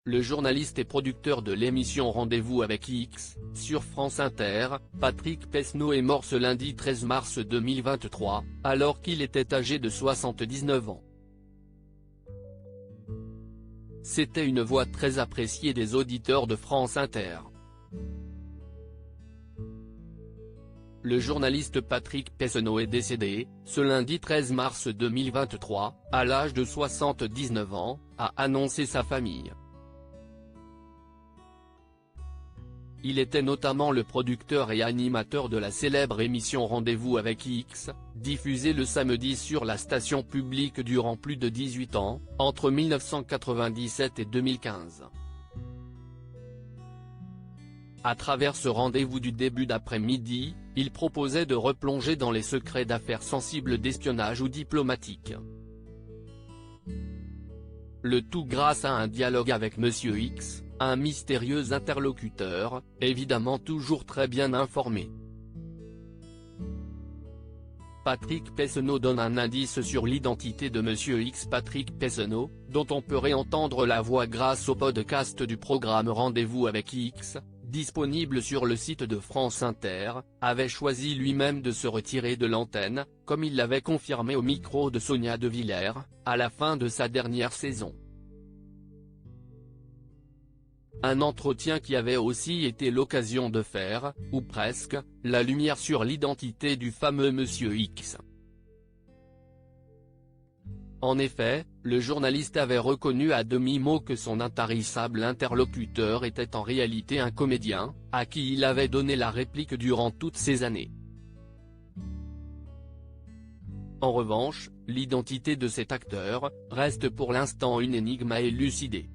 Le journaliste et producteur de l'émission Rendez-vous avec X, sur France Inter, Patrick Pessenot est mort ce lundi 13 mars 2023, alors qu'il était âgé de 79 ans. C'était une voix très appréciée des auditeurs de France Inter. Le journaliste Patrick Pessenot est décédé, ce lundi 13 mars 2023, à l'âge de 79 ans, a annoncé sa famille. Il était notamment le producteur et animateur de la célèbre émission Rendez-vous avec X, diffusée le samedi sur la station publique durant plus de 18 ans, entre 1997 et 2015. À travers ce rendez-vous du début d'après-midi, il proposait de replonger dans les secrets d'affaires sensibles d'espionnage ou diplomatiques. Le tout grâce à un dialogue avec Monsieur X, un mystérieux interlocuteur, évidemment toujours très bien informé. Patrick Pessenot donne un indice sur l'identité de Monsieur X. Patrick Pessenot, dont on peut réentendre la voix grâce au podcast du programme Rendez-vous avec X, disponible sur le site de France Inter, avait choisi lui-même de se retirer de l'antenne, comme il l'avait confirmé au micro de Sonia De Villers, à la fin de sa dernière saison. Un entretien qui avait aussi été l'occasion de faire, ou presque, la lumière sur l'identité du fameux Monsieur X. En effet, le journaliste avait reconnu à demi-mot que son intarissable interlocuteur était en réalité un comédien, à qui il avait donné la réplique durant toutes ces années. En revanche, l'identité de cet acteur reste pour l'instant une énigme à élucider.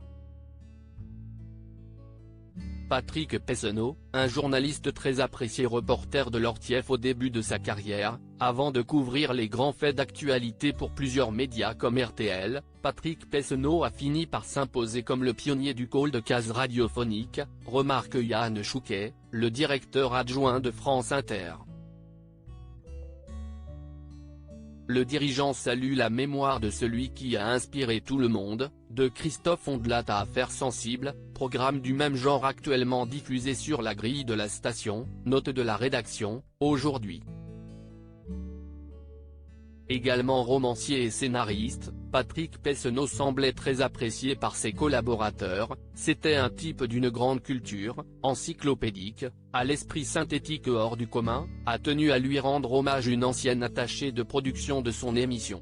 Patrick Pessenot, un journaliste très apprécié reporter de l'Ortief au début de sa carrière, avant de couvrir les grands faits d'actualité pour plusieurs médias comme RTL, Patrick Pessenot a fini par s'imposer comme le pionnier du cold case radiophonique, remarque Yann Chouquet, le directeur adjoint de France Inter. Le dirigeant salue la mémoire de celui qui a inspiré tout le monde, de Christophe Ondelat à Affaires sensibles, programme du même genre actuellement diffusé sur la grille de la station, note de la rédaction, aujourd'hui. Également romancier et scénariste, Patrick Pessenot semblait très apprécié par ses collaborateurs, c'était un type d'une grande culture, encyclopédique, à l'esprit synthétique hors du commun, a tenu à lui rendre hommage une ancienne attachée de production de son émission.